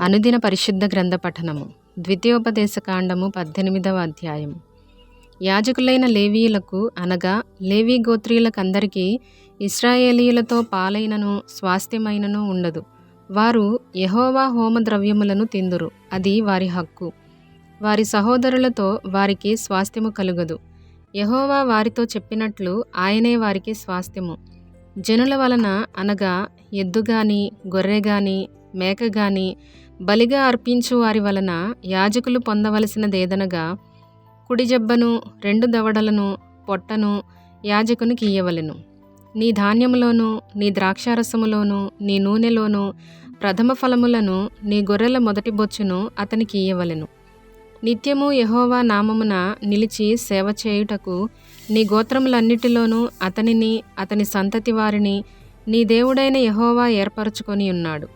అనుదిన పరిశుద్ధ గ్రంథ పఠనము. ద్వితీయోపదేశకాండము 18వ అధ్యాయం. యాజకులైన లేవీయులకు అనగా లేవీ గోత్రీయులకందరికీ ఇశ్రాయేలీయులతో పాలైనను స్వాస్థ్యమైనను ఉండదు. వారు యెహోవా హోమద్రవ్యములను తిందురు, అది వారి హక్కు. వారి సహోదరులతో వారికి స్వాస్థ్యము కలుగదు. యెహోవా వారితో చెప్పినట్లు ఆయనే వారికి స్వాస్థ్యము. జనుల వలన అనగా ఎద్దుగాని గొర్రెగాని మేకగాని బలిగా అర్పించు వారి వలన యాజకులు పొందవలసినదేదనగా కుడిజబ్బను 2 దవడలను పొట్టను యాజకునికి ఇయ్యవలెను. నీ ధాన్యములోను నీ ద్రాక్షారసములోను నీ నూనెలోను ప్రథమ ఫలములను నీ గొర్రెల మొదటి బొచ్చును అతనికి ఇయ్యవలెను. నిత్యము యెహోవా నామమున నిలిచి సేవ చేయుటకు నీ గోత్రములన్నిటిలోనూ అతనిని అతని సంతతి వారిని నీ దేవుడైన యెహోవా ఏర్పరచుకొని ఉన్నాడు.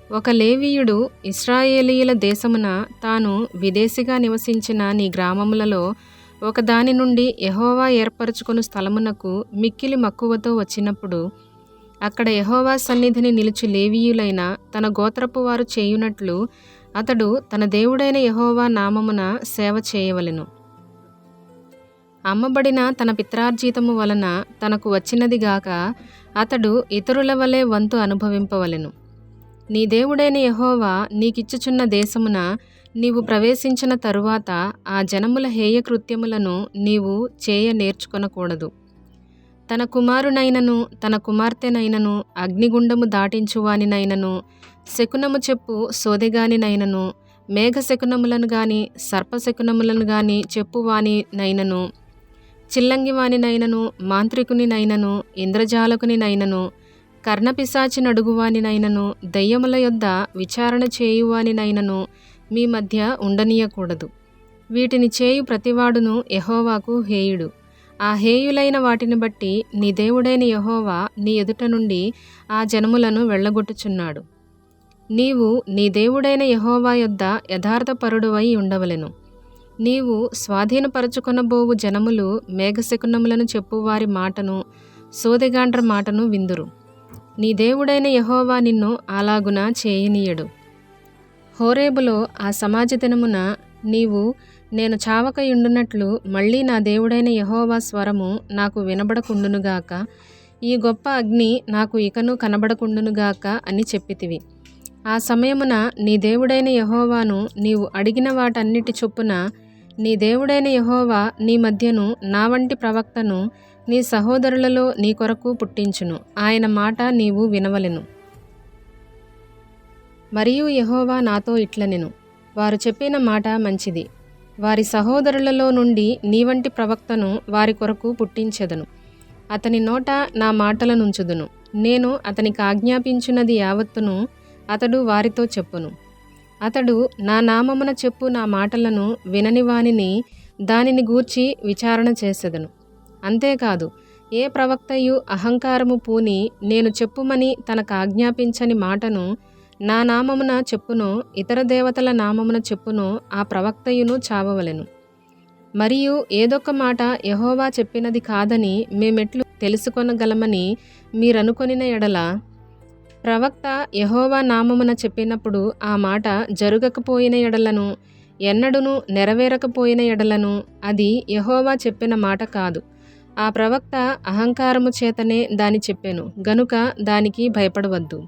ఒక లేవీయుడు ఇశ్రాయేలీయుల దేశమున తాను విదేశిగా నివసించిన నీ గ్రామములలో ఒక దాని నుండి యెహోవా ఏర్పరచుకొను స్థలమునకు మిక్కిలి మక్కువతో వచ్చినప్పుడు అక్కడ యెహోవా సన్నిధిని నిలుచు లేవీయులైన తన గోత్రపు వారు చేయునట్లు అతడు తన దేవుడైన యెహోవా నామమున సేవ చేయవలెను. అమ్మబడిన తన పిత్రార్జితము వలన తనకు వచ్చినది గాక అతడు ఇతరుల వలె వంతు అనుభవింపవలెను. నీ దేవుడైన యెహోవా నీకిచ్చుచున్న దేశమున నీవు ప్రవేశించిన తరువాత ఆ జనముల హేయకృత్యములను నీవు చేయ నేర్చుకొనకూడదు. తన కుమారునైనను తన కుమార్తెనైనను అగ్నిగుండము దాటించువానినైనను శకునము చెప్పు సోదెగానినైనను మేఘశకునములను గాని సర్పశకునములను గాని చెప్పువానినైనను చిల్లంగివానినైనను మాంత్రికునినైనను ఇంద్రజాలకునినైనను కర్ణపిశాచి నడుగువానినైనను దయ్యముల యొద్ద విచారణ చేయువానినైనను మీ మధ్య ఉండనీయకూడదు. వీటిని చేయు ప్రతివాడును యెహోవాకు హేయుడు. ఆ హేయులైన వాటిని బట్టి నీ దేవుడైన యెహోవా నీ ఎదుట నుండి ఆ జనములను వెళ్ళగొట్టుచున్నాడు. నీవు నీ దేవుడైన యెహోవా యొద్ద యథార్థపరుడువై ఉండవలెను. నీవు స్వాధీనపరచుకొనబోవు జనములు మేఘశకునములను చెప్పువారి మాటను సోదెగాండ్ర మాటను విందురు. నీ దేవుడైన యెహోవా నిన్ను అలాగున చేయనీయడు. హోరేబులో ఆ సమాజ దినమున నీవు నేను చావకయుండునట్లు మళ్ళీ నా దేవుడైన యెహోవా స్వరము నాకు వినబడకుండునుగాక, ఈ గొప్ప అగ్ని నాకు ఇకను కనబడకుండునుగాక అని చెప్పితివి. ఆ సమయమున నీ దేవుడైన యెహోవాను నీవు అడిగిన వాటన్నిటి చొప్పున నీ దేవుడైన యెహోవా నీ మధ్యను నా వంటి ప్రవక్తను నీ సహోదరులలో నీ కొరకు పుట్టించును. ఆయన మాట నీవు వినవలెను. మరియు యెహోవా నాతో ఇట్లనెను, వారు చెప్పిన మాట మంచిది. వారి సహోదరులలో నుండి నీ వంటి ప్రవక్తను వారి కొరకు పుట్టించెదను. అతని నోట నా మాటలనుంచుదును. నేను అతనికి ఆజ్ఞాపించున్నది యావత్తును అతడు వారితో చెప్పును. అతడు నా నామమున చెప్పు నా మాటలను వినని వానిని దానిని గూర్చి విచారణ చేసెదను. అంతేకాదు, ఏ ప్రవక్తయు అహంకారము పూని నేను చెప్పుమని తనకు ఆజ్ఞాపించని మాటను నా నామమున చెప్పునో ఇతర దేవతల నామమున చెప్పునో ఆ ప్రవక్తయును చావవలెను. మరియు ఏదొక్క మాట యెహోవా చెప్పినది కాదని మేమెట్లు తెలుసుకొనగలమని మీరనుకొనిన ఎడల ప్రవక్త యెహోవా నామమున చెప్పినప్పుడు ఆ మాట జరుగకపోయిన ఎడలను ఎన్నడును నెరవేరకపోయిన ఎడలను అది యెహోవా చెప్పిన మాట కాదు. ఆ ప్రవక్త అహంకారము చేతనే దాని చెప్పెను గనుక దానికి భయపడవద్దు.